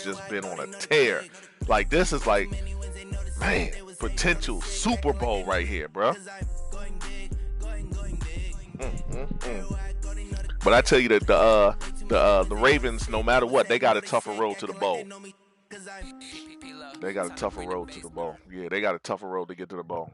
just been on a tear. Like, this is like, man, potential Super Bowl right here, bro. But I tell you that the Ravens, no matter what, they got a tougher road to the bowl. They got a tougher road to the bowl. Yeah, they got a tougher road to get to the bowl.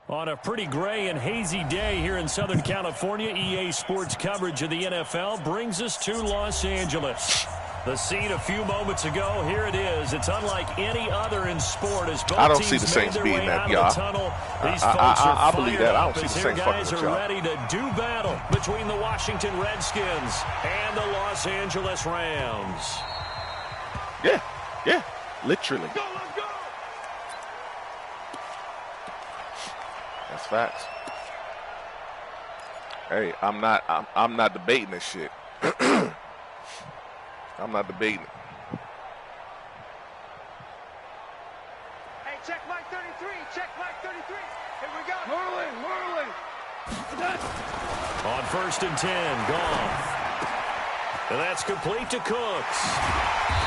On a pretty gray and hazy day here in Southern California, EA Sports coverage of the NFL brings us to Los Angeles. The scene a few moments ago, here it is. It's unlike any other in sport as both I don't see teams the Saints made their beating way that, out y'all. of the tunnel. These folks are I believe that. I don't see the as Saints fucking guys with are y'all. ready to do battle between the Washington Redskins and the Los Angeles Rams. Yeah, literally. That's facts. Hey, I'm not debating this shit. I'm not debating it. Hey, check Mike 33. Check Mike 33. Here we go. Whirling. On 1st and 10, Goff. And that's complete to Cooks.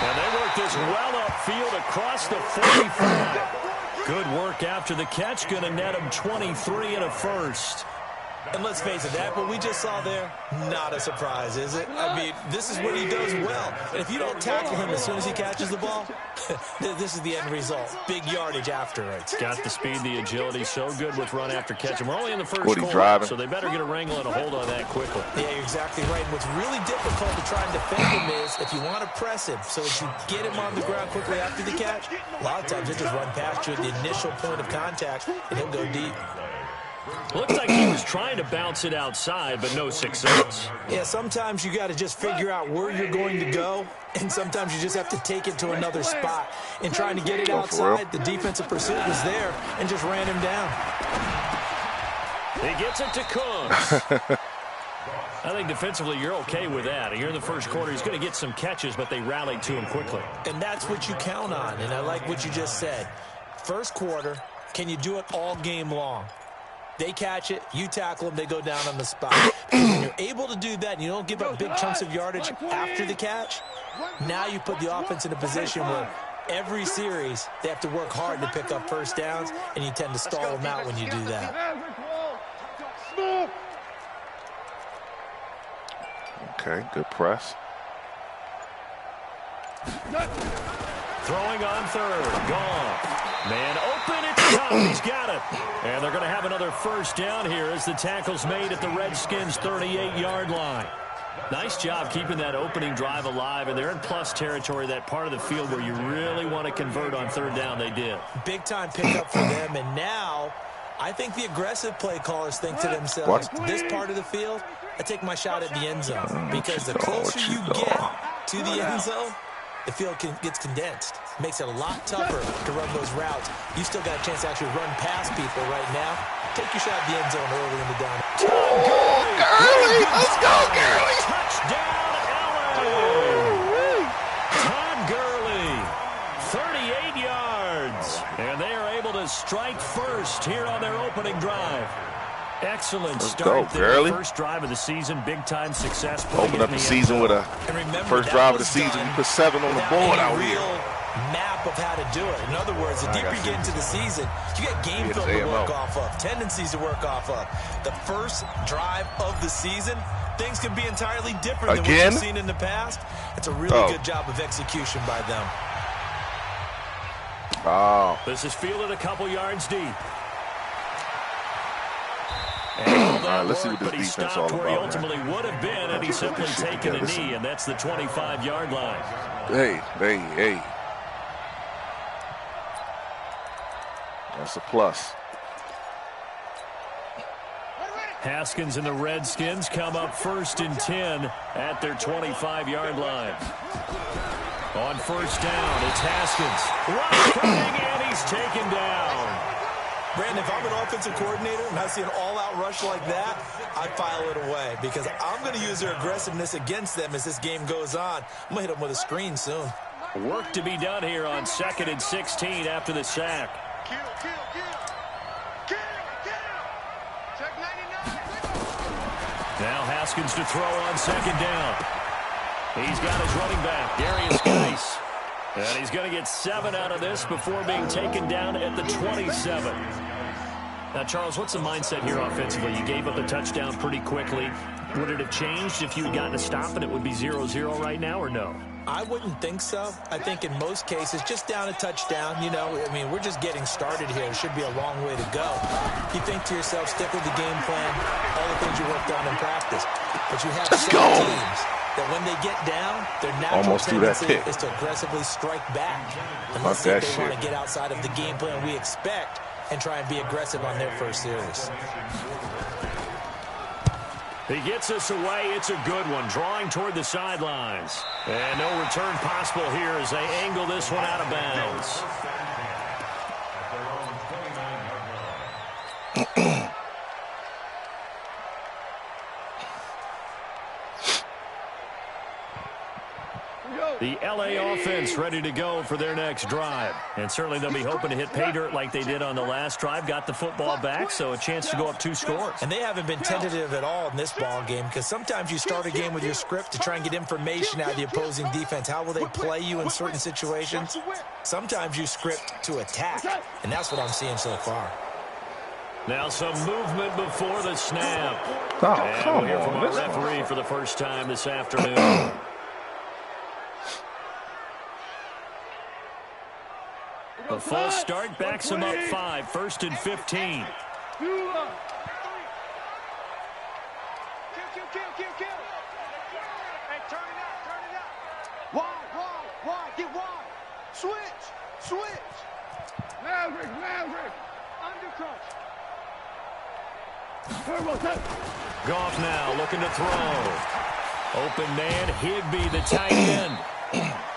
And they work this well upfield across the 45. Good work after the catch. Going to net him 23 and a first. And let's face it, that what we just saw there, not a surprise, is it? I mean, this is what he does well. And if you don't tackle him as soon as he catches the ball, this is the end result. Big yardage after it. Got the speed, the agility, so good with run after catch. And we're only in the first quarter, driving? so they better get a wrangle and a hold on that quickly. Yeah, you're exactly right. And what's really difficult to try and defend him is if you want to press him so that you get him on the ground quickly after the catch, a lot of times he'll just run past you at the initial point of contact, and he'll go deep. Looks like he was trying to bounce it outside, but no success. Yeah, sometimes you got to just figure out where you're going to go, and sometimes you just have to take it to another spot. And trying to get it outside, the defensive pursuit was there and just ran him down. He gets it to Cooks. I think defensively you're okay with that. Here in the first quarter, he's going to get some catches, but they rallied to him quickly. And that's what you count on, and I like what you just said. First quarter, can you do it all game long? They catch it, you tackle them, they go down on the spot. Because when you're able to do that and you don't give up big chunks of yardage after the catch, now you put the offense in a position where every series they have to work hard to pick up first downs, and you tend to stall them out when you do that. Okay, good press. Throwing on third, gone. Man open at the top, he's got it. And they're going to have another first down here as the tackle's made at the Redskins' 38-yard line. Nice job keeping that opening drive alive, and they're in plus territory, that part of the field where you really want to convert on third down. They did. Big-time pickup for them, and now I think the aggressive play callers think to themselves, this part of the field, I take my shot at the end zone, because the closer you get to the end zone, the field gets condensed. Makes it a lot tougher to run those routes. You still got a chance to actually run past people right now. Take your shot at the end zone early in the down. Gurley! Let's go, Gurley! Touchdown, LA! Todd Gurley, 38 yards. And they are able to strike first here on their opening drive. Excellent start there. First drive of the season, big-time success. Open up the season with a first drive of the season. You put 7 on the board out here. Map of how to do it. In other words, the deeper you get into the season, you get game film to work off of, tendencies to work off of. The first drive of the season, things can be entirely different than what you've seen in the past. It's a really good job of execution by them. Oh. This is fielded a couple yards deep. All right, let's see what this defense is all about. Where he ultimately would have been, and he's simply taken a knee, and that's the 25-yard line. Hey. That's a plus. Haskins and the Redskins come up 1st and 10 at their 25-yard line. On first down, it's Haskins. Rush coming, and he's taken down. Brandon, if I'm an offensive coordinator and I see an all-out rush like that, I file it away because I'm going to use their aggressiveness against them as this game goes on. I'm going to hit them with a screen soon. Work to be done here on 2nd and 16 after the sack. Now Haskins to throw on 2nd down. He's got his running back, Darius Geis. And he's going to get 7 out of this before being taken down at the 27. Now, Charles, what's the mindset here offensively? You gave up the touchdown pretty quickly. Would it have changed if you had gotten a stop and it would be 0-0 right now, or no? I wouldn't think so. I think in most cases, just down a touchdown, you know, I mean, we're just getting started here. It should be a long way to go. You think to yourself, stick with the game plan, all the things you worked on in practice. But you have some teams that when they get down, their natural tendency is to aggressively strike back. Unless they want to get outside of the game plan we expect and try and be aggressive on their first series. He gets us away. It's a good one. Drawing toward the sidelines. And no return possible here as they angle this one out of bounds. The L.A. offense ready to go for their next drive. And certainly they'll be hoping to hit pay dirt like they did on the last drive. Got the football back, so a chance to go up 2 scores. And they haven't been tentative at all in this ball game because sometimes you start a game with your script to try and get information out of the opposing defense. How will they play you in certain situations? Sometimes you script to attack, and that's what I'm seeing so far. Now some movement before the snap. Oh, and we'll hear from our referee for the first time this afternoon. The false start backs him up 5. 1st and 15. Kill. Hey, turn it out. Wide. Get wide. Switch. Maverick. Undercross. Goff now looking to throw. Open man, Higbee, the tight end.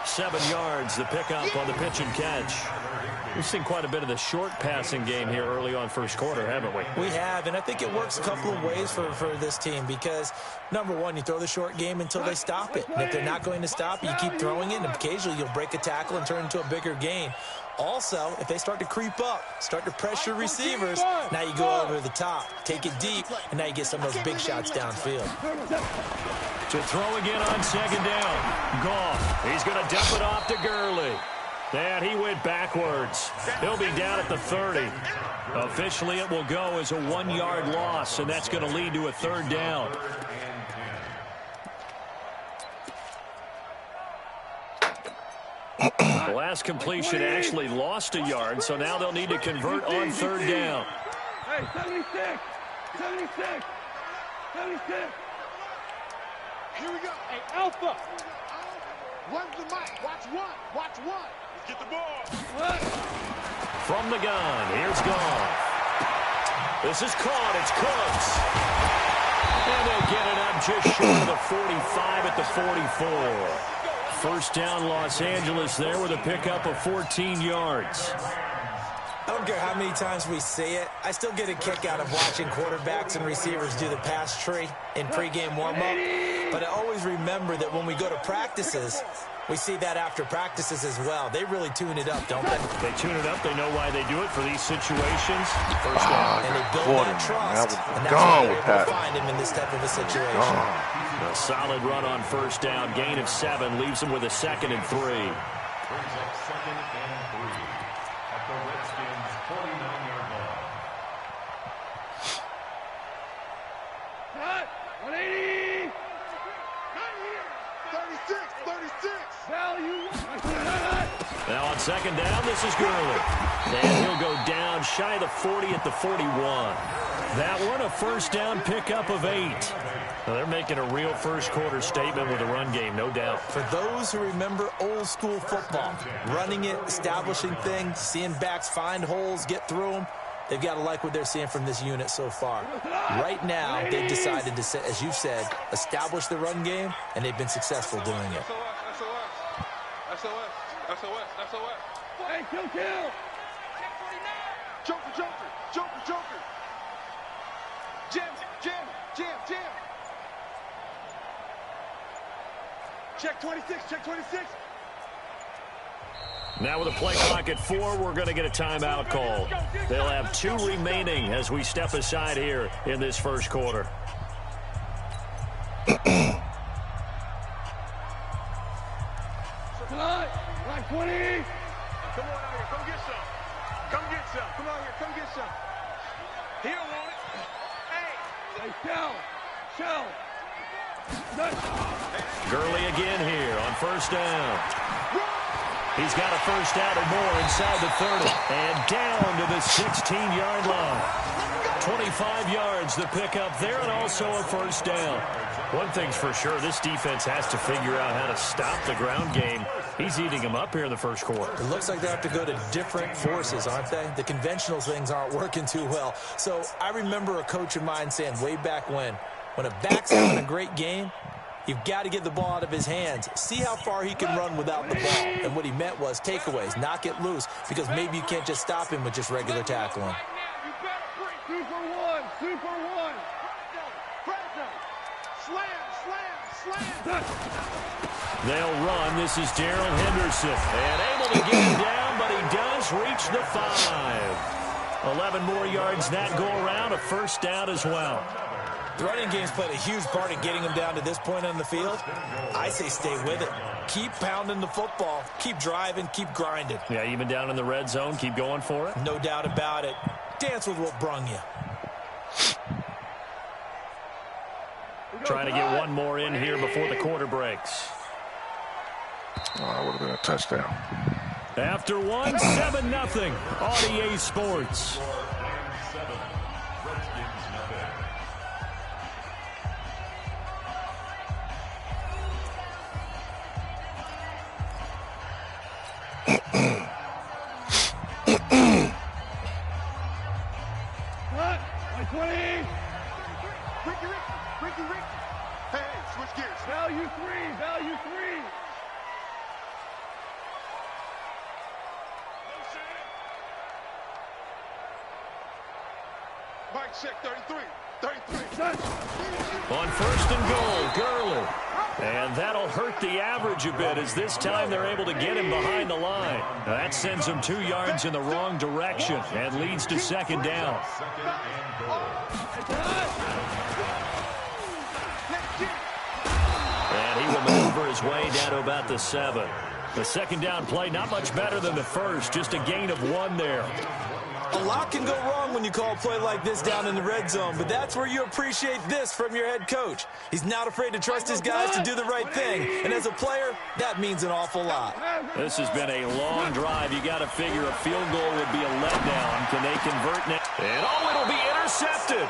7 yards, the pickup on the pitch and catch. We've seen quite a bit of the short passing game here early on first quarter, haven't we? We have, and I think it works a couple of ways for this team because, number one, you throw the short game until they stop it. And if they're not going to stop it, you keep throwing it, and occasionally you'll break a tackle and turn into a bigger gain. Also, if they start to creep up, start to pressure receivers, now you go over the top, take it deep, and now you get some of those big shots downfield. To throw again on 2nd down. Goff, he's going to dump it off to Gurley. And he went backwards. He'll be down at the 30. Officially, it will go as a 1-yard loss, and that's going to lead to a 3rd down. The last completion actually lost a yard, so now they'll need to convert on 3rd down. Hey, 76. Here we go. Hey, Alpha. Run the mic. Watch one. Let's get the ball. From the gun, here's Goff. This is caught. It's Cooks. And they'll get it up just short of the 45 at the 44. 1st down, Los Angeles there with a pickup of 14 yards. I don't care how many times we see it. I still get a kick out of watching quarterbacks and receivers do the pass tree in pregame warm-up. But I always remember that when we go to practices, we see that after practices as well. They really tune it up, don't they? They tune it up. They know why they do it for these situations. 1st down. And they build that trust. And that's why they're able to find him in this type of a situation. A solid run on 1st down. Gain of 7 leaves them with a 2nd and 3. Brings up 2nd and 3 at the Redskins' 49-yard line. Cut. 180. 36. Value. Now on 2nd down, this is Gurley. And he'll go down shy of the 40 at the 41. That one, a 1st down pickup of 8. Now they're making a real first quarter statement with a run game, no doubt. For those who remember old school football, running it, establishing things, seeing backs find holes, get through them, they've got to like what they're seeing from this unit so far. Right now, they've decided to, as you said, establish the run game, and they've been successful doing it. SOS. Hey, kill. Joker. Jam. Check 26. Now with a play clock at 4, we're going to get a timeout call. They'll have 2 remaining as we step aside here in this first quarter. 20. Come on out here. Come get some. Come get some. Come out here. Come get some. He don't want it. Hey, shell. Gurley again here on first down. He's got a first down or more inside the 30. And down to the 16-yard line. 25 yards the pickup there, and also a first down. One thing's for sure, this defense has to figure out how to stop the ground game. He's eating them up here in the first quarter. It looks like they have to go to different forces, aren't they? The conventional things aren't working too well. So I remember a coach of mine saying way back when a back's having a great game, you've got to get the ball out of his hands. See how far he can run without the ball. And what he meant was takeaways, knock it loose, because maybe you can't just stop him with just regular tackling. Super one. Slam. They'll run. This is Darrell Henderson. And able to get him down, but he does reach the 5. 11 more yards that go around, a first down as well. The running game's played a huge part in getting him down to this point on the field. I say stay with it. Keep pounding the football. Keep driving. Keep grinding. Yeah, even down in the red zone, keep going for it. No doubt about it. Dance with what brung you. Trying to get one more in here before the quarter breaks. Oh, that would have been a touchdown. After one, 7-0 on EA Sports. Value three. Mike check 33. On first and goal, Gurley. And that'll hurt the average a bit as this time they're able to get him behind the line. Now that sends him 2 yards in the wrong direction and leads to second down. And he will maneuver his way down to about the 7. The second down play not much better than the first, just a gain of 1 there. A lot can go wrong when you call a play like this down in the red zone, but that's where you appreciate this from your head coach. He's not afraid to trust his guys to do the right thing, and as a player, that means an awful lot. This has been a long drive. You got to figure a field goal would be a letdown. Can they convert now? And it'll be intercepted.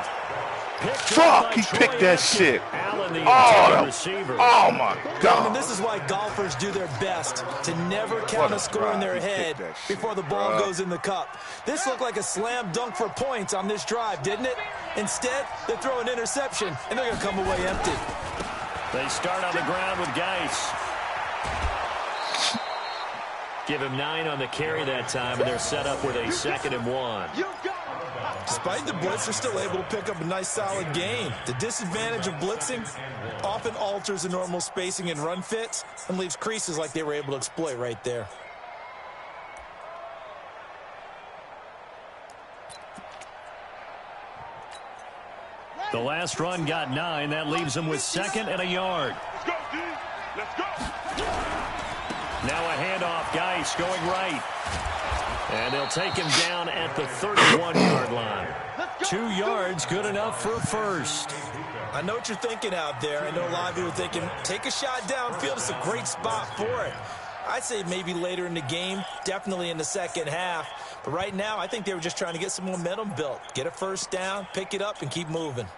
Fuck, he picked that shit. Allen, the receiver. Oh my God. And this is why golfers do their best to never count a score in their head before the ball goes in the cup. This looked like a slam dunk for points on this drive, didn't it? Instead, they throw an interception, and they're going to come away empty. They start on the ground with Geis. Give him 9 on the carry that time, and they're set up with a 2nd and 1. Despite the blitz, they're still able to pick up a nice, solid gain. The disadvantage of blitzing often alters the normal spacing and run fits and leaves creases like they were able to exploit right there. The last run got 9. That leaves them with 2nd and a yard. Let's go, D. Let's go. Now a handoff. Geis going right. And they'll take him down at the 31-yard line. 2 yards, good enough for a first. I know what you're thinking out there. I know a lot of you are thinking, take a shot downfield. It's a great spot for it. I'd say maybe later in the game, definitely in the second half. But right now, I think they were just trying to get some momentum built. Get a first down, pick it up, and keep moving.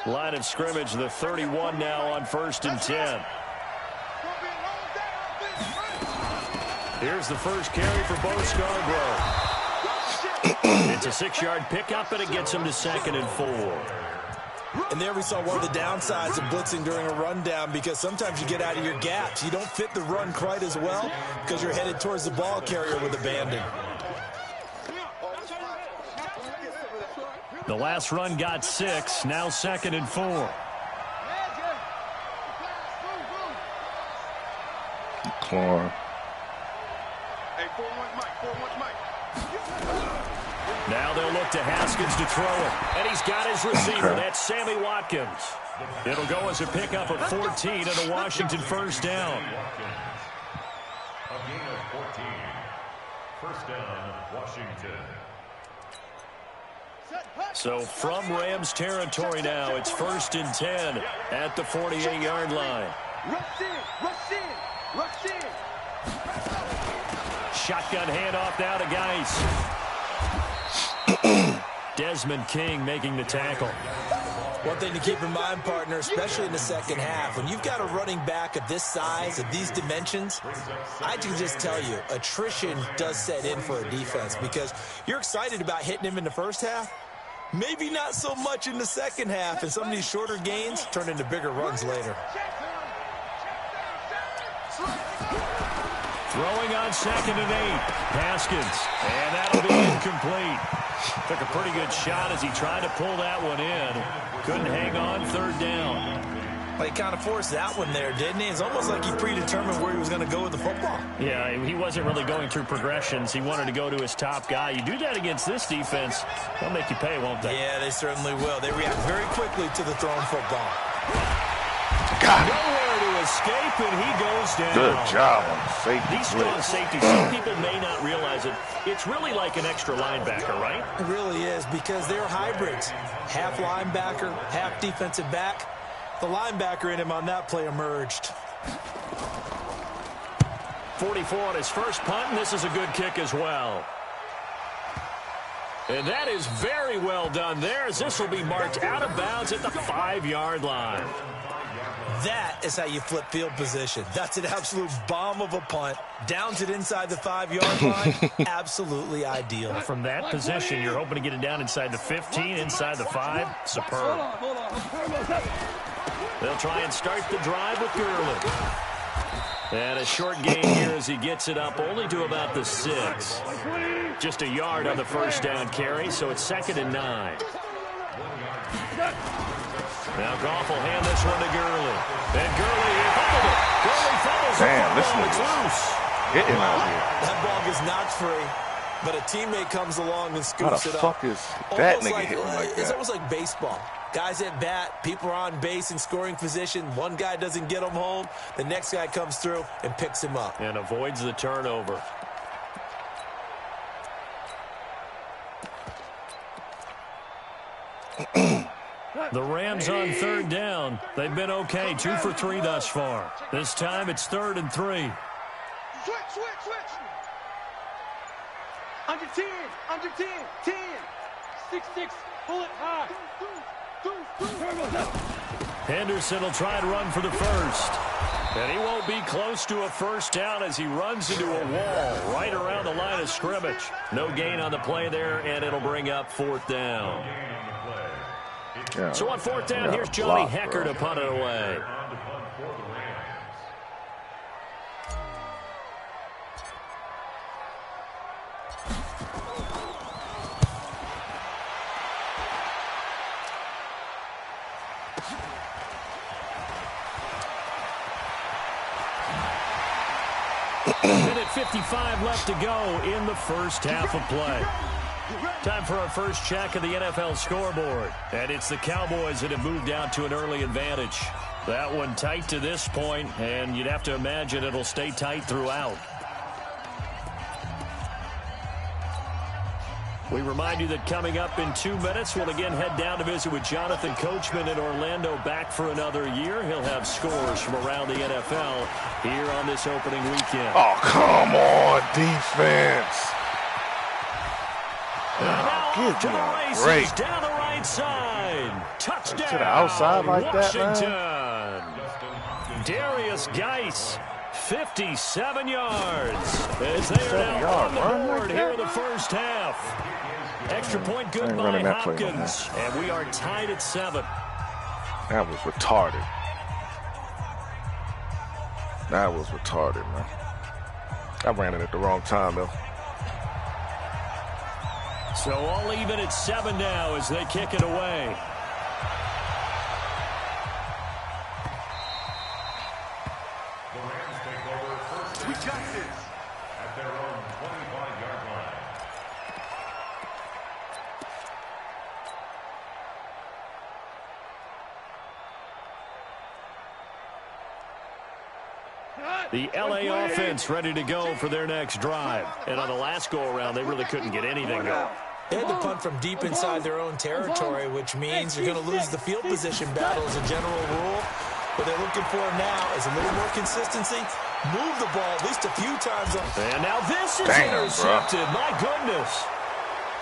Line of scrimmage, the 31 now on 1st and 10. Here's the first carry for Bo Scarborough. It's a 6-yard pickup, and it gets him to 2nd and 4. And there we saw one of the downsides of blitzing during a rundown, because sometimes you get out of your gaps. You don't fit the run quite as well because you're headed towards the ball carrier with abandon. The last run got 6, now 2nd and 4. Clark. Hey, 4-1 Mike, 4-1 Mike. Now they'll look to Haskins to throw it. And he's got his receiver. That's Sammy Watkins. It'll go as a pickup of 14 and a Washington first down. A gain of 14. First down, Washington. So from Rams territory now, it's 1st and 10 at the 48-yard line. Rush in, rush in, rush in. Shotgun handoff now to Geis. Desmond King making the tackle. One thing to keep in mind, partner, especially in the second half, when you've got a running back of this size, of these dimensions, I can just tell you, attrition does set in for a defense because you're excited about hitting him in the first half. Maybe not so much in the second half, and some of these shorter gains turn into bigger runs later. Throwing on 2nd and 8. Haskins. And that'll be incomplete. Took a pretty good shot as he tried to pull that one in. Couldn't hang on 3rd down. Well, he kind of forced that one there, didn't he? It's almost like he predetermined where he was going to go with the football. Yeah, he wasn't really going through progressions. He wanted to go to his top guy. You do that against this defense, they'll make you pay, won't they? Yeah, they certainly will. They react very quickly to the thrown football. Got it. Nowhere to escape, and he goes down. Good job on the safety. These strong safeties, some people may not realize it. It's really like an extra linebacker, right? It really is because they're hybrids. Half linebacker, half defensive back. The linebacker in him on that play emerged. 44 on his first punt, and this is a good kick as well. And that is very well done there, as this will be marked out of bounds at the 5-yard line. That is how you flip field position. That's an absolute bomb of a punt. Downs it inside the 5-yard line. Absolutely ideal. From that position, you're hoping to get it down inside the 15, inside the 5. Superb. They'll try and start the drive with Gurley. And a short gain here as he gets it up only to about the 6. Just a yard on the first down carry, so it's 2nd and 9. Now Goff will hand this one to Gurley. And Gurley fumbled it. Gurley fumbles it. Damn, this It's nigga's loose. getting out here. That ball gets knocked free, but a teammate comes along and How scoops the it up. fuck is that Almost nigga hitting like It's that? almost like baseball. Guys at bat, people are on base in scoring position. One guy doesn't get him home. The next guy comes through and picks him up. And avoids the turnover. The Rams on 3rd down. They've been okay, 2 for 3 thus far. This time it's 3rd and 3. Switch, switch, switch. Under 10, under 10, 10. 6, pull it high. Henderson will try and run for the first. And he won't be close to a first down as he runs into a wall right around the line of scrimmage. No gain on the play there, and it'll bring up 4th down. Yeah. So on 4th down, here's Johnny Hecker to punt it away. Minute 55 left to go in the first half of play. Time for our first check of the NFL scoreboard. And it's the Cowboys that have moved out to an early advantage. That one tight to this point, and you'd have to imagine it'll stay tight throughout. We remind you that coming up in 2 minutes, we'll again head down to visit with Jonathan Coachman in Orlando, back for another year. He'll have scores from around the NFL here on this opening weekend. Oh, come on, defense. Now Give off to me the a races, break. down the right side. Touchdown, To the outside like that, Washington. man? Darius Geis, 57 yards. As they are now 7 on the yards, run board like here that? in the first half. Extra point good ain't by running that play no Hopkins. And we are tied at 7. That was retarded. That was retarded, man. I ran it at the wrong time, though. So all even at 7 now as they kick it away. The Rams take over first and 10 at their own 25-yard line. The LA offense ready to go for their next drive. And on the last go-around, they really couldn't get anything going. They had to punt from deep inside their own territory, which means you're going to lose the field position battle as a general rule. What they're looking for now is a little more consistency. Move the ball at least a few times. And now this is intercepted. My goodness.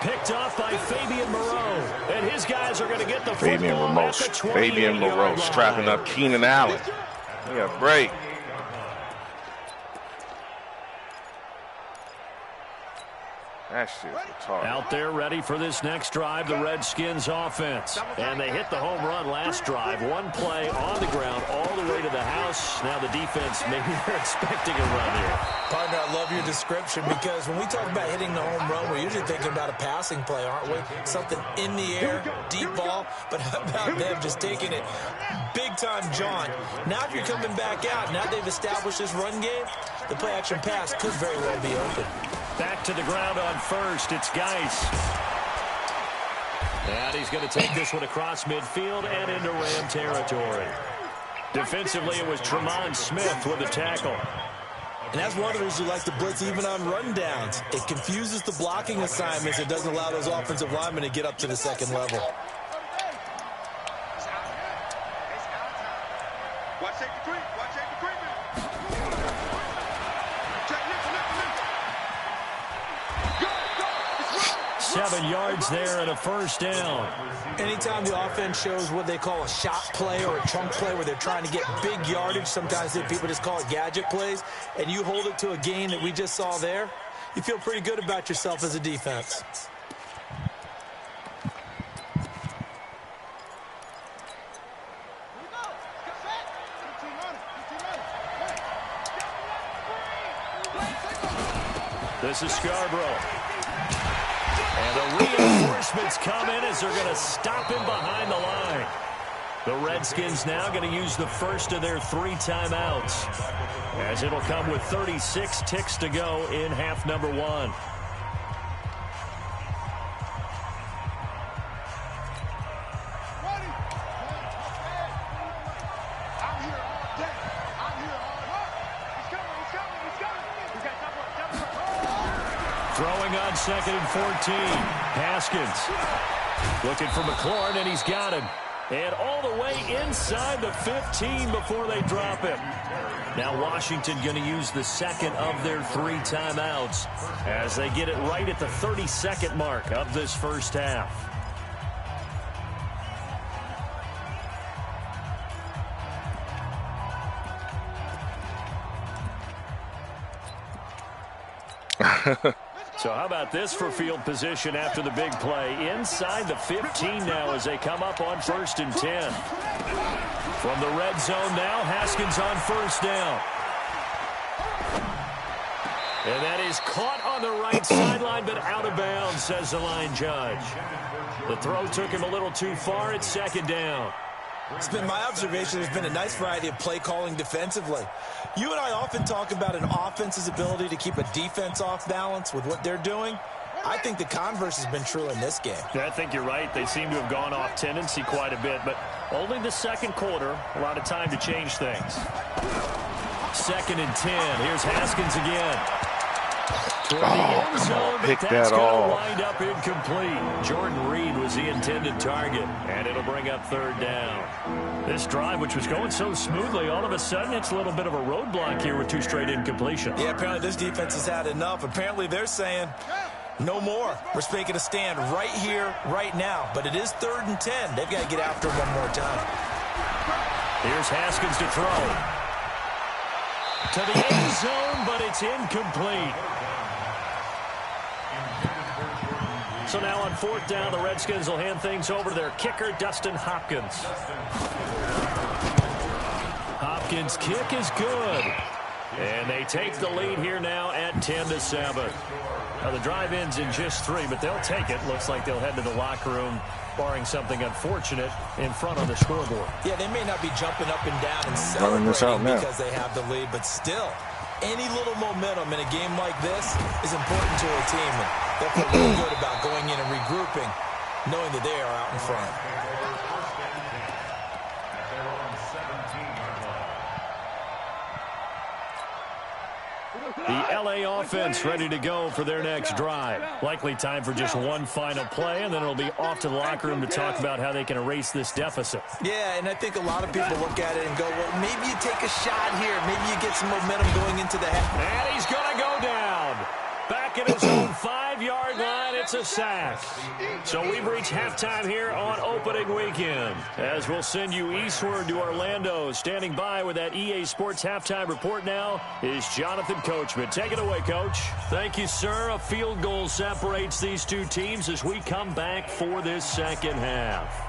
Picked off by Fabian Moreau. And his guys are going to get the football at the 28-yard line. Fabian Moreau strapping up Keenan Allen. They got a break. That shit's retarded. Out there ready for this next drive, the Redskins offense. And they hit the home run last drive. One play on the ground all the way to the house. Now the defense, maybe they're expecting a run here. Partner, I love your description because when we talk about hitting the home run, we're usually thinking about a passing play, aren't we? Something in the air, deep ball. But how about them just taking it big time, John? Now if you're coming back out, now they've established this run game, the play action pass could very well be open. Back to the ground on first. It's Geis. And he's going to take this one across midfield and into Ram territory. Defensively, it was Tremont Smith with the tackle. And that's one of the reasons you like to blitz even on rundowns. It confuses the blocking assignments. It doesn't allow those offensive linemen to get up to the second level. Watch take the creep. Watch take the creep. 7 yards there and a first down. Anytime the offense shows what they call a shot play or a chunk play where they're trying to get big yardage, sometimes people just call it gadget plays, and you hold it to a gain that we just saw there, you feel pretty good about yourself as a defense. This is Scarborough. And the reinforcements come in as they're going to stop him behind the line. The Redskins now going to use the first of their 3 timeouts, as it'll come with 36 ticks to go in half number 1. Throwing on 2nd and 14. Haskins looking for McLaurin, and he's got him. And all the way inside the 15 before they drop him. Now Washington going to use the second of their 3 timeouts as they get it right at the 32nd mark of this first half. So how about this for field position after the big play? Inside the 15 now as they come up on 1st and 10. From the red zone now, Haskins on first down. And that is caught on the right sideline, but out of bounds, says the line judge. The throw took him a little too far. It's 2nd down. It's been my observation there's been a nice variety of play calling defensively. You and I often talk about an offense's ability to keep a defense off balance with what they're doing. I think the converse has been true in this game. Yeah, I think you're right. They seem to have gone off tendency quite a bit, but only the second quarter, a lot of time to change things. 2nd and 10. Here's Haskins again. Toward the end zone, but that's going to wind up incomplete. Jordan Reed was the intended target, and it'll bring up 3rd down. This drive, which was going so smoothly, all of a sudden it's a little bit of a roadblock here with 2 straight incompletions. Yeah, apparently this defense has had enough. Apparently they're saying, no more. We're making a stand right here, right now. But it is 3rd and 10. They've got to get after him one more time. Here's Haskins to throw. To the end zone, but it's incomplete. So now on 4th down, the Redskins will hand things over to their kicker, Dustin Hopkins. Hopkins' kick is good. And they take the lead here now at 10-7. Now the drive ends in just 3, but they'll take it. Looks like they'll head to the locker room, barring something unfortunate, in front on the scoreboard. Yeah, they may not be jumping up and down and celebrating because they have the lead, but still, any little momentum in a game like this is important to a team. And they'll feel really good about going in and regrouping, knowing that they are out in front. The LA offense ready to go for their next drive. Likely time for just one final play, and then it'll be off to the locker room to talk about how they can erase this deficit. Yeah, and I think a lot of people look at it and go, well, maybe you take a shot here. Maybe you get some momentum going into the half. And he's going to go down. Back at his own 5-yard line, it's a sack. So we've reached halftime here on opening weekend. As we'll send you eastward to Orlando. Standing by with that EA Sports halftime report now is Jonathan Coachman. Take it away, Coach. Thank you, sir. A field goal separates these two teams as we come back for this second half.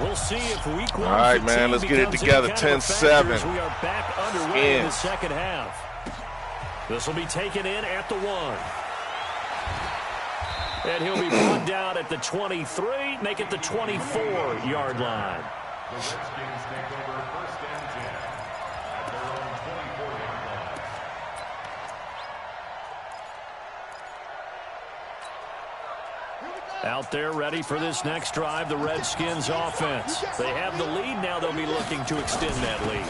We'll see if week one. All right, man, let's get it together. 10-7. We are back underway in the second half. This will be taken in at the 1. And he'll be brought down at the 23, make it the 24-yard line. The Redskins take over first and 10 at their own 24-yard line. Out there ready for this next drive, the Redskins offense. They have the lead. Now they'll be looking to extend that lead.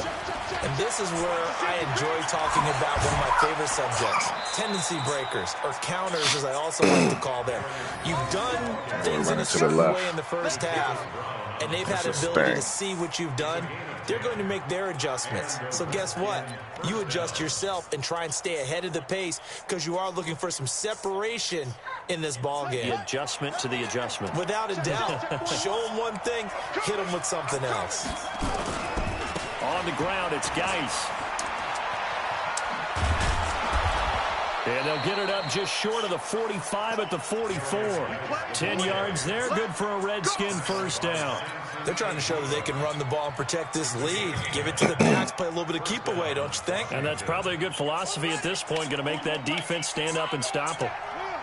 And this is where I enjoy talking about one of my favorite subjects, tendency breakers, or counters, as I also like to call them. You've done things in a certain way in the first half, and they've had the ability to see what you've done. They're going to make their adjustments. So guess what? You adjust yourself and try and stay ahead of the pace because you are looking for some separation in this ball game. The adjustment to the adjustment. Without a doubt. Show them one thing, hit them with something else. On the ground, it's Geis. And they'll get it up just short of the 45 at the 44. 10 yards there, good for a Redskin first down. They're trying to show that they can run the ball and protect this lead. Give it to the backs, play a little bit of keep away, don't you think? And that's probably a good philosophy at this point, going to make that defense stand up and stop them.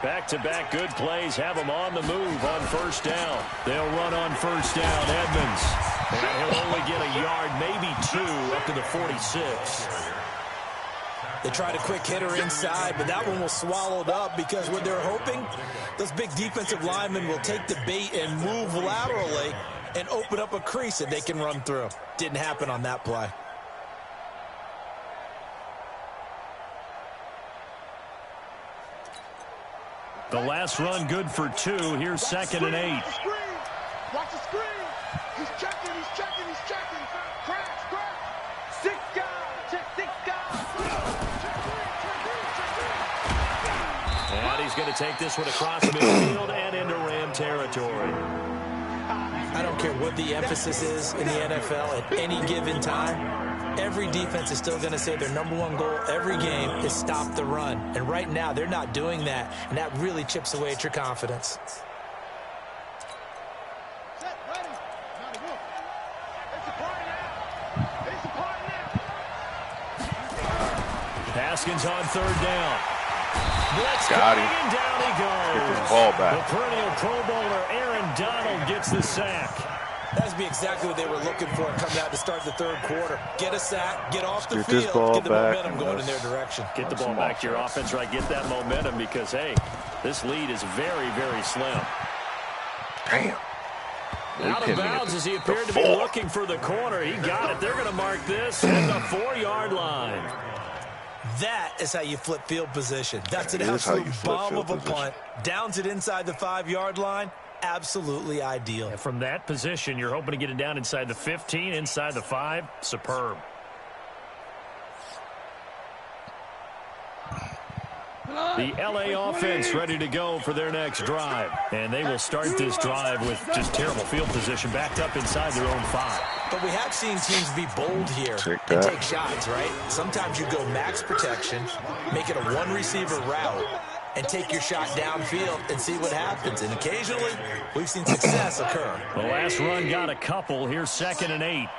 Back-to-back good plays, have them on the move on first down. They'll run on first down, Edmonds. And he'll only get a yard, maybe 2, up to the 46. They tried a quick hitter inside, but that one was swallowed up because what they're hoping, those big defensive linemen will take the bait and move laterally and open up a crease that they can run through. Didn't happen on that play. The last run good for 2. Here's 2nd and 8. Watch the screen. He's checking, he's checking, he's checking. Crash, crash. 6 guys. Check 6 guys. And he's going to take this one across midfield and into Ram territory. I don't care what the emphasis is in the NFL at any given time. Every defense is still going to say their #1 goal every game is stop the run. And right now, they're not doing that, and that really chips away at your confidence. Haskins on 3rd down. Blitz Got him. and down he goes. Get this ball back. The perennial Pro Bowler Aaron Donald gets the sack. That's be exactly what they were looking for coming out to start the 3rd quarter. Get a sack, get off the Get this field, ball get the back. momentum going in their direction. Get the ball back to your offense, right? Get that momentum because, hey, this lead is very, very slim. Damn. Out of bounds as he appeared to be looking for the corner. He got it. They're going to mark this at the 4-yard line. That is how you flip field position. That's an That is how you absolute flip bomb field of a position. punt. Downs it inside the 5-yard line. Absolutely ideal. And from that position, you're hoping to get it down inside the 15, inside the 5. Superb. The LA offense ready to go for their next drive. And they will start this drive with just terrible field position, backed up inside their own 5. But we have seen teams be bold here Take and that. take shots, right? Sometimes you go max protection, make it a one-receiver route, and take your shot downfield and see what happens. And occasionally, we've seen success occur. The last run got a couple. Here's 2nd and 8.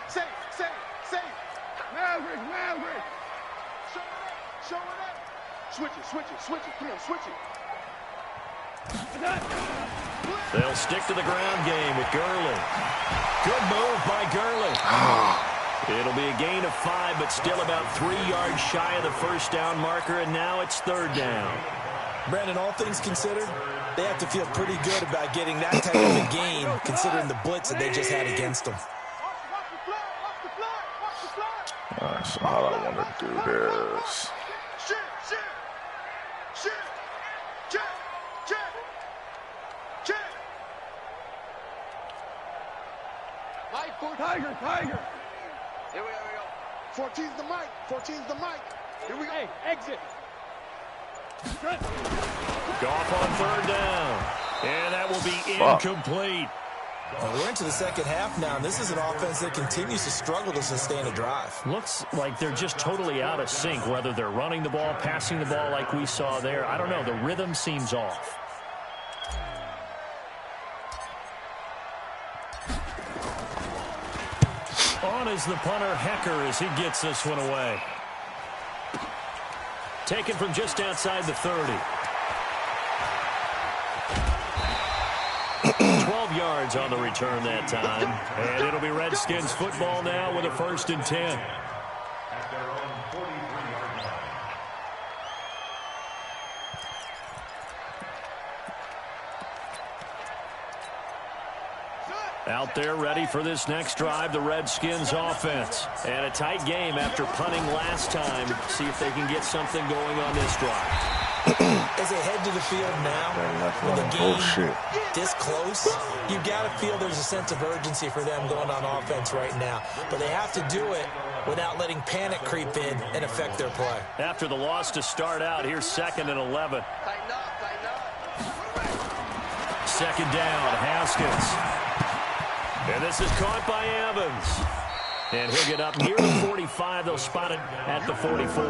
Safe, safe, safe. Maverick, Maverick. Show it up, show it up. Switch it, switch it, switch it. Come on, switch it. They'll stick to the ground game with Gurley. Good move by Gurley. It'll be a gain of 5, but still about 3 yards shy of the first down marker, and now it's 3rd down. Brandon, all things considered, they have to feel pretty good about getting that type of a gain, considering the blitz that they just had against them. All right, so how do I want to do this? Tiger. Here we go. 14's the mic. 14's the mic. Here we go. Hey, exit. Goff on third down. And that will be incomplete. Well, we're into the second half now, and this is an offense that continues to struggle to sustain a drive. Looks like they're just totally out of sync, whether they're running the ball, passing the ball like we saw there. I don't know. The rhythm seems off. On is the punter, Hecker, as he gets this one away. Taken from just outside the 30. 12 yards on the return that time. And it'll be Redskins football now with a 1st and 10. At their own 43-yard line. Out there ready for this next drive, the Redskins offense. And a tight game after punting last time. See if they can get something going on this drive. As they head to the field now, with the game this close, you've got to feel there's a sense of urgency for them going on offense right now. But they have to do it without letting panic creep in and affect their play. After the loss to start out, here's 2nd and 11. Second down, Haskins. And this is caught by Evans. And he'll get up near the 45. They'll spot it at the 44.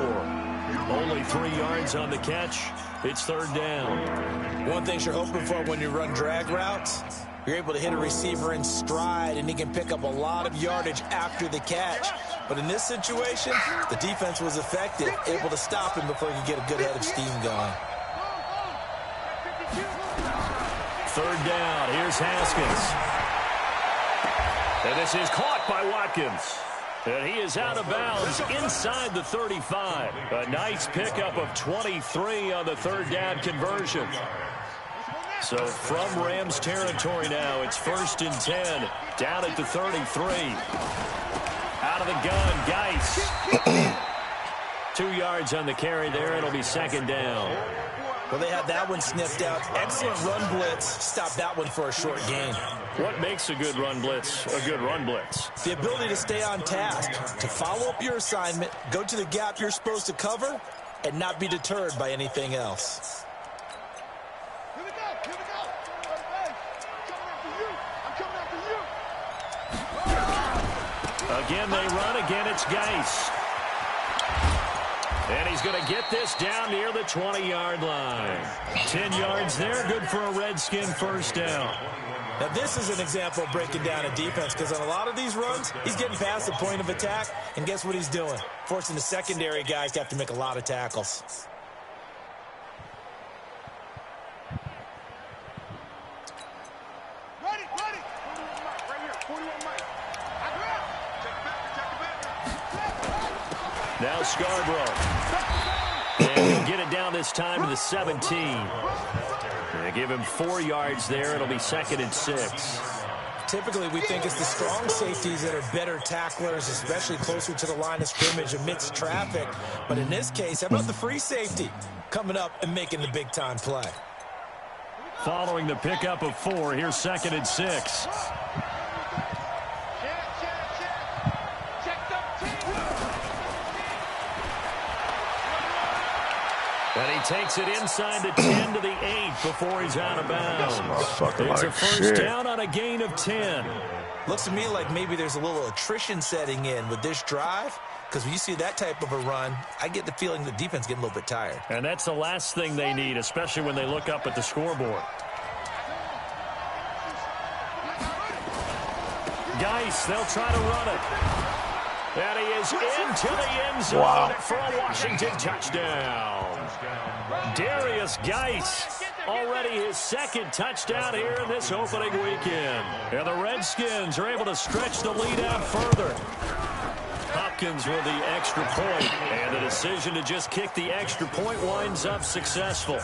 Only 3 yards on the catch. It's 3rd down. One thing you're hoping for when you run drag routes, you're able to hit a receiver in stride, and he can pick up a lot of yardage after the catch. But in this situation, the defense was effective, able to stop him before he could get a good head of steam going. 3rd down. Here's Haskins. And this is caught by Watkins. And he is out of bounds inside the 35. A nice pickup of 23 on the 3rd down conversion. So from Rams territory now, it's 1st and 10. Down at the 33. Out of the gun, Geis. 2 yards on the carry there. It'll be 2nd down. Well, they had that one sniffed out. Excellent run blitz. Stopped that one for a short gain. What makes a good run blitz a good run blitz? The ability to stay on task, to follow up your assignment, go to the gap you're supposed to cover, and not be deterred by anything else. Here we go. Hey, I'm coming after you. Again, they run. Again, it's Geis. And he's going to get this down near the 20-yard line. 10 yards there, good for a Redskin 1st down. Now, this is an example of breaking down a defense, because on a lot of these runs, he's getting past the point of attack, and guess what he's doing? Forcing the secondary guys to have to make a lot of tackles. Ready. Right here, 41 Mike. Now Scarborough. And he'll get it down this time to the 17. They give him 4 yards there. It'll be 2nd and 6. Typically, we think it's the strong safeties that are better tacklers, especially closer to the line of scrimmage amidst traffic. But in this case, how about the free safety coming up and making the big-time play? Following the pickup of 4, here's 2nd and 6. And he takes it inside the 10 to the 8 before he's out of bounds. It's a 1st down on a gain of 10. Looks to me like maybe there's a little attrition setting in with this drive, because when you see that type of a run, I get the feeling the defense getting a little bit tired. And that's the last thing they need, especially when they look up at the scoreboard. Geis, they'll try to run it. And he is into the end zone for a Washington touchdown. Darius Geis, already his 2nd touchdown here in this opening weekend. And the Redskins are able to stretch the lead out further. Hopkins with the extra point, and the decision to just kick the extra point winds up successful.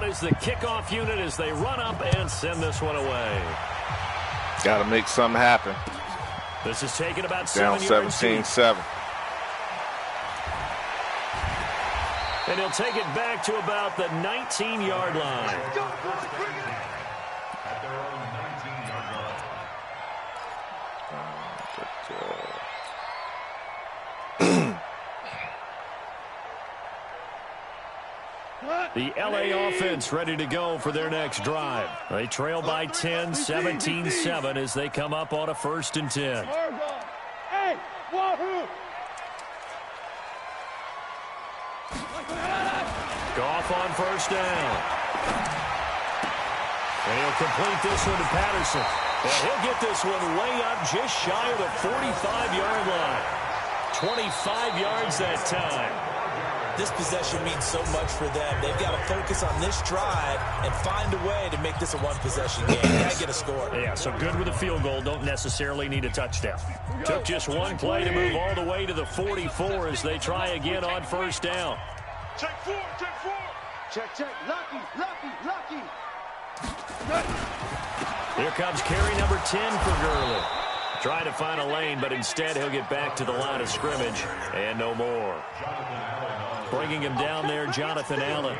is the kickoff unit as they run up and send this one away. Got to make something happen. This is taking about down 17-7. And he'll take it back to about the 19-yard line. At their own 19-yard line. The LA offense ready to go for their next drive. They trail by 10, 17-7 as they come up on a 1st and 10. Hey, wahoo! Goff on 1st down. And he'll complete this one to Patterson. And he'll get this one way up just shy of the 45-yard line. 25 yards that time. This possession means so much for them. They've got to focus on this drive and find a way to make this a one-possession game. Got to get a score. Yeah, so good with a field goal. Don't necessarily need a touchdown. Took just one play to move all the way to the 44 as they try again on 1st down. Check 4, check 4. Check. Lucky. Here comes carry number 10 for Gurley. Trying to find a lane, but instead he'll get back to the line of scrimmage and no more. Bringing him down there, Jonathan Allen.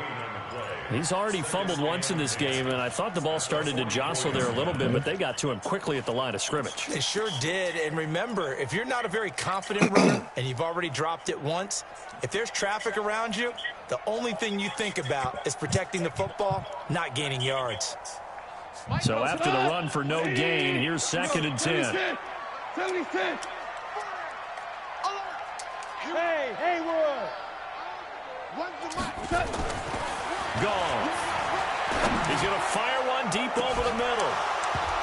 He's already fumbled once in this game, and I thought the ball started to jostle there a little bit, but they got to him quickly at the line of scrimmage. They sure did, and remember, if you're not a very confident runner and you've already dropped it once, if there's traffic around you, the only thing you think about is protecting the football, not gaining yards. So after the run for no gain, here's 2nd and 10. 70-10. Hey, Haywood. Gone. He's going to fire one deep over the middle.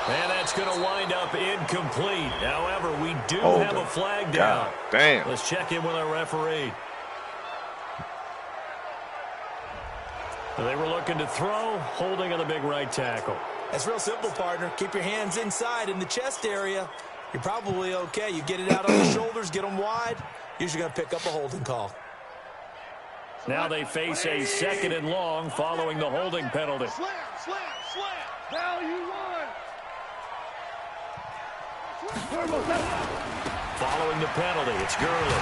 And that's going to wind up incomplete. However, we do have a flag down. God damn. Let's check in with our referee. They were looking to throw, holding on the big right tackle. That's real simple, partner. Keep your hands inside in the chest area. You're probably okay. You get it out on the shoulders, get them wide. Usually going to pick up a holding call. Now they face a 2nd and long following the holding penalty. Slam. Now you won. Following the penalty, it's Gurley.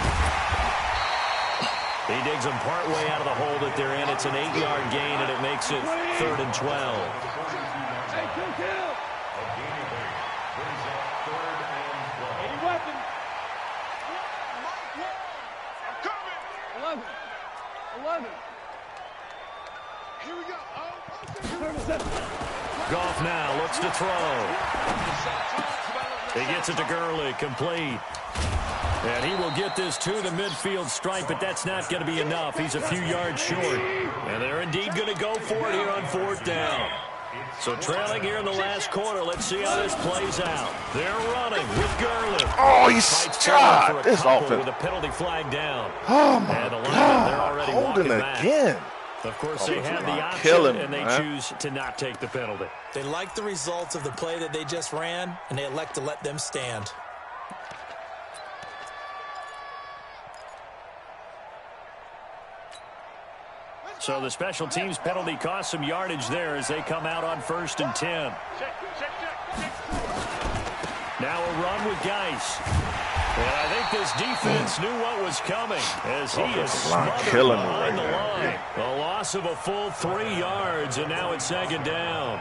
He digs him partway out of the hole that they're in. It's an 8-yard gain, and it makes it 3rd and 12. Hey, kill. Any weapon. I'm coming. 11. Here we go. Goff now looks to throw. He gets it to Gurley, complete. And he will get this to the midfield stripe, but that's not going to be enough. He's a few yards short. And they're indeed going to go for it here on 4th down. So trailing here in the last quarter, let's see how this plays out. They're running with Gurley. Oh, he's shot. This offense. With a penalty flag down. Oh, my and the line, God. they're already Holding again. Of course, they have the option, killing, and they man. choose to not take the penalty. They like the results of the play that they just ran, and they elect to let them stand. So the special teams penalty cost some yardage there as they come out on 1st and 10. Now a run with Geis. And I think this defense knew what was coming as he is smothered behind the line. A loss of a full 3 yards, and now it's 2nd down.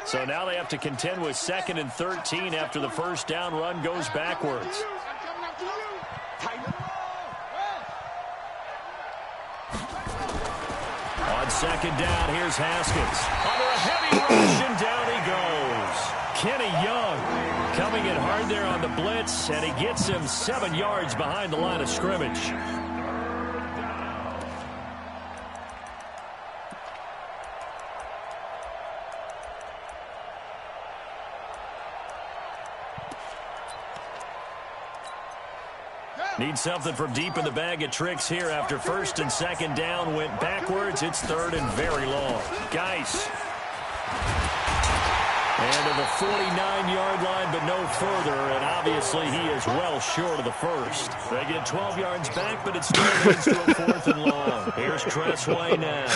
So now they have to contend with 2nd and 13 after the 1st down run goes backwards. On 2nd down, here's Haskins. Under a heavy rush, and down he goes. Kenny Young coming in hard there on the blitz, and he gets him 7 yards behind the line of scrimmage. Need something from deep in the bag of tricks here after 1st and 2nd down went backwards. It's 3rd and very long. Geis. And to the 49-yard line, but no further. And obviously, he is well short of the first. They get 12 yards back, but it still leads to a 4th and long. Here's Tressway now.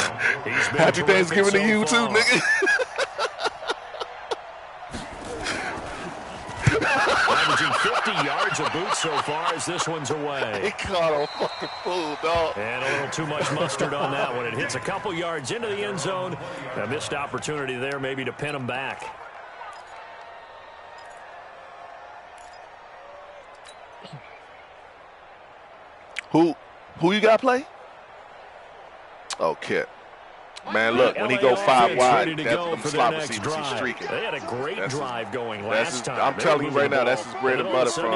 Happy Thanksgiving to you, too, nigga. Averaging 50 yards a boot so far as this one's away. He caught a fucking fool, dog. And a little too much mustard on that one. It hits a couple yards into the end zone. A missed opportunity there maybe to pin him back. Who you got to play? Oh, Kit. Man, look, when he go 5 wide, that's them slot receivers he's streaking. They had a great drive going last time. I'm telling you right now, that's his bread and butter from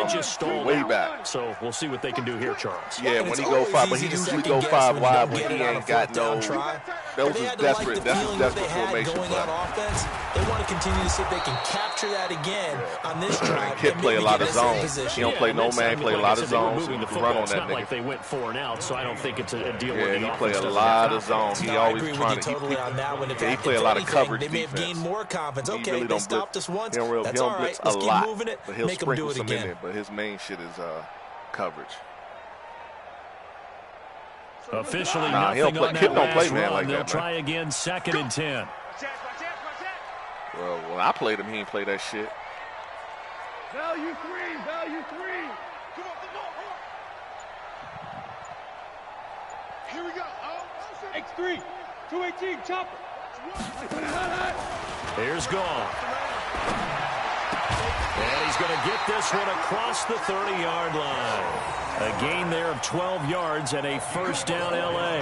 way back. So we'll see what they can do here, Charles. Yeah, when he go 5, but he usually go 5 wide when he ain't got no. Those is desperate. That's his desperate formation play. They want to continue to see if they can capture that again on this drive. Kid play a lot of zone. He don't play no man. Play a lot of zone. So you can run on that nigga. Like they went 4 and out, so I don't think it's a deal. Yeah, he play a lot of zone. He always trying to. He play a lot of coverage defense. They may have gained more confidence. Okay, they stopped us once. He don't blitz a lot, but he'll sprinkle some in there. But his main shit is coverage. Officially nothing on that last run. They'll try again, 2nd and 10. Well, when I played him, he didn't play that shit. Value 3, value 3. Come on. Here we go. X3, 218, chopper. Here's Gone. And he's going to get this one across the 30-yard line. A gain there of 12 yards and a 1st down, L.A.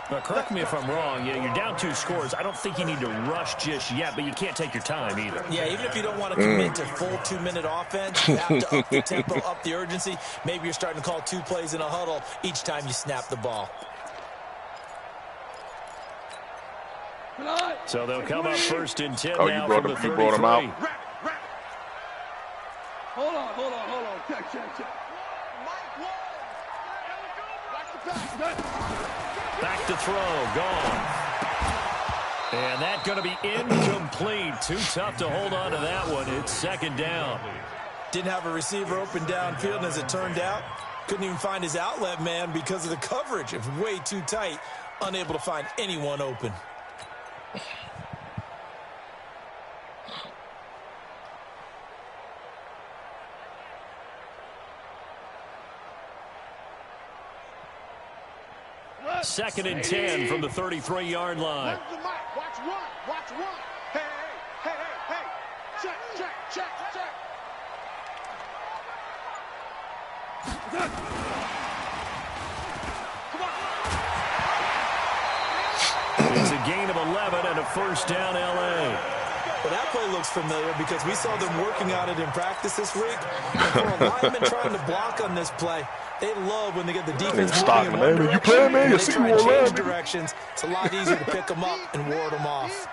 Now, correct me if I'm wrong. You're down 2 scores. I don't think you need to rush just yet, but you can't take your time either. Yeah, even if you don't want to commit to full 2-minute offense, you have to up the tempo, up the urgency. Maybe you're starting to call 2 plays in a huddle each time you snap the ball. So they'll come up 1st and 10 now from the 33. You brought him out. Hold on. Check. Back to throw. Gone. And that's going to be incomplete. Too tough to hold on to that one. It's 2nd down. Didn't have a receiver open downfield, and as it turned out, couldn't even find his outlet man because of the coverage. It was way too tight. Unable to find anyone open. Second and 10 from the 33-yard line. Watch one. Hey. Check. It's a gain of 11 and a 1st down, L.A. Well, that play looks familiar because we saw them working on it in practice this week. And for a lineman trying to block on this play, they love when they get the defense moving in one direction. You playing, man? You they try to change directions. It's a lot easier to pick them up and ward them off.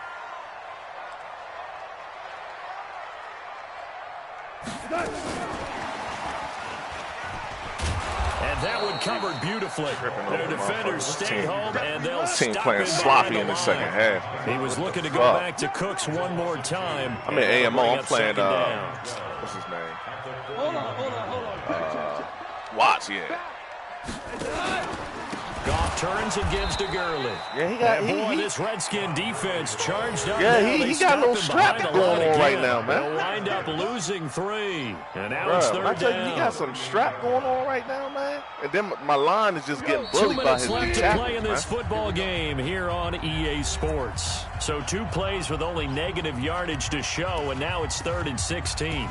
And that one covered beautifully. Their defenders stay home, and they'll team stop playing sloppy in the second half. He was looking to go back to Cooks one more time. I mean, AMO, I'm playing, what's his name? Hold on. Watts, yeah. Goff turns and gives to Gurley. Yeah, he got. This Redskin defense charged up. Yeah, he got a little strap going on right now, man. They'll wind up losing 3, and now it's 3rd down. He got some strap going on right now, man. And then my line is just getting bullied by his 2 minutes D left to play in tackle, this football game here on EA Sports. So 2 plays with only negative yardage to show, and now it's 3rd and 16.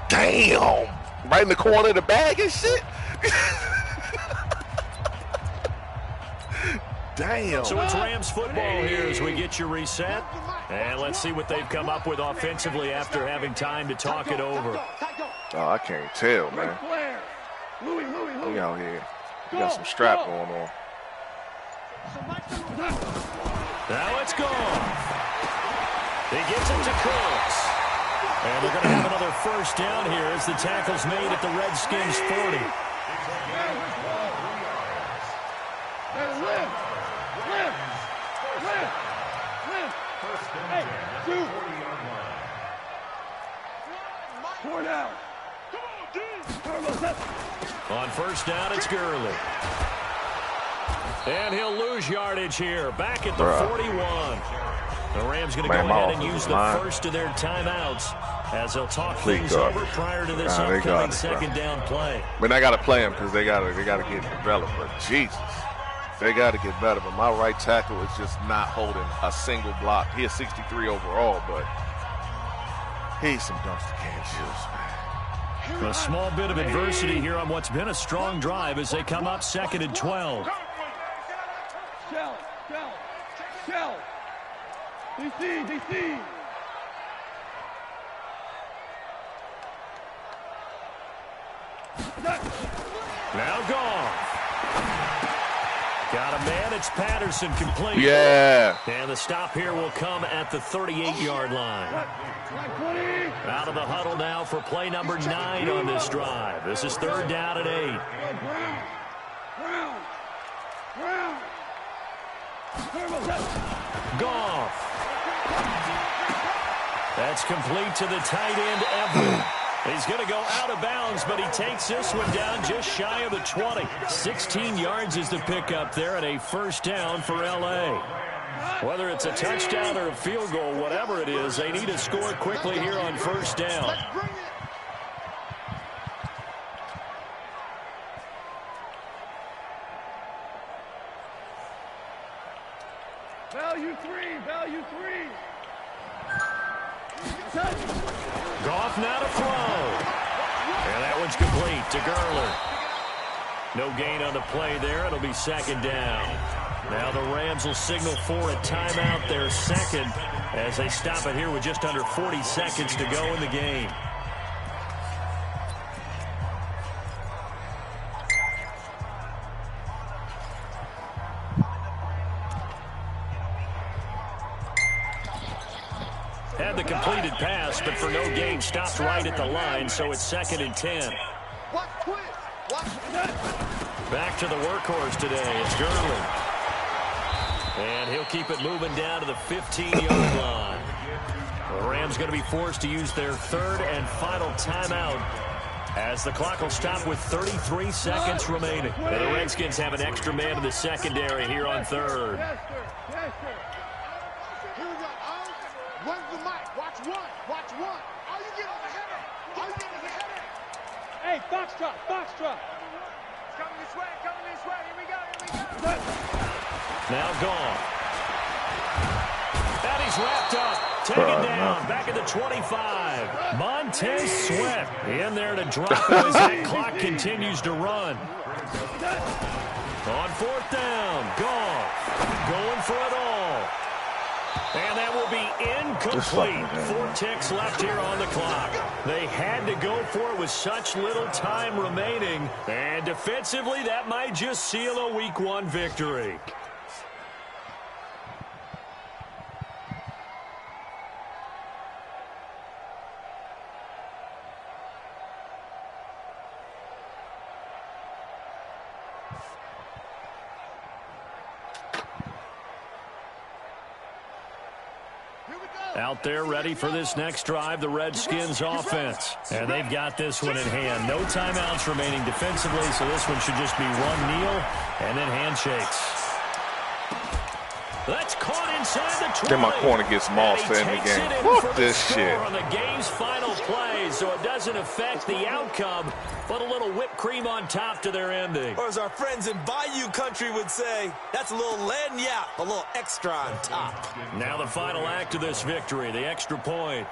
Damn! Right in the corner of the bag and shit. Damn. So it's Rams football here as we get you reset. And let's see what they've come up with offensively after having time to talk it over. Oh, I can't tell, man. We out here. We got some strap going on. Now it's gone. He gets it to Cooks. And they're going to have another 1st down here as the tackle's made at the Redskins 40. First down, Hey, at the shoot. 40-yard line. 4 down. On first down, it's Gurley. And he'll lose yardage here. Back at the 41. The Rams going to go ahead and use the first of their timeouts as they'll talk things over prior to this upcoming second down play. I mean, I got to play him because they got to get developed. But Jesus, they got to get better. But my right tackle is just not holding a single block. He is 63 overall, but he's some dumpster can shoes, man. A small bit of adversity here on what's been a strong drive as they come up 2nd and 12. Shell. DC. Now gone. Got a man. It's Patterson complete. Yeah. And the stop here will come at the 38-yard line. Out of the huddle now for play number 9 on this drive. This is 3rd down and 8. Goff. That's complete to the tight end, Everett. He's going to go out of bounds, but he takes this one down just shy of the 20. 16 yards is the pickup there, and a first down for L.A. Whether it's a touchdown or a field goal, whatever it is, they need to score quickly here on first down. Value three. Goff now to throw. And that one's complete to Gurley. No gain on the play there. It'll be 2nd down. Now the Rams will signal for a timeout, their second, as they stop it here with just under 40 seconds to go in the game. Had the completed pass, but for no gain, stopped right at the line, so it's 2nd and 10. Back to the workhorse today. It's Gurley. And he'll keep it moving down to the 15-yard line. The Rams going to be forced to use their 3rd and final timeout as the clock will stop with 33 seconds remaining. And the Redskins have an extra man in the secondary here on 3rd. Hey, box drop. Coming this way. Here we go. Now gone. And he's wrapped up. Taken down. Back at the 25. Montez Sweat in there to drop it as that clock continues to run. On 4th down. Goff going for it all. And that will be incomplete. 4 ticks left here on the clock. They had to go for it with such little time remaining. And defensively, that might just seal a Week 1 victory. Out there ready for this next drive, the Redskins offense. And they've got this one in hand. No timeouts remaining defensively, so this one should just be one kneel and then handshakes. That's caught inside the 20. Then my corner gets Moss to end the game. Fuck this shit. On the game's final play, so it doesn't affect the outcome, but a little whipped cream on top to their ending. Or as our friends in Bayou country would say, that's a little lagniappe, a little extra on top. Now the final act of this victory, the extra point.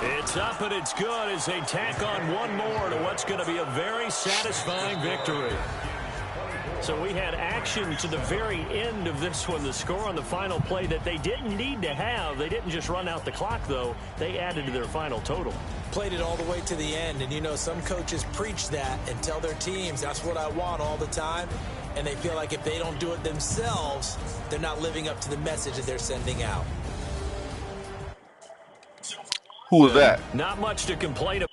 It's up and it's good as they tack on one more to what's going to be a very satisfying victory. So we had action to the very end of this one, the score on the final play that they didn't need to have. They didn't just run out the clock, though. They added to their final total. Played it all the way to the end, and you know some coaches preach that and tell their teams that's what I want all the time, and they feel like if they don't do it themselves, they're not living up to the message that they're sending out. Who was that? Not much to complain about.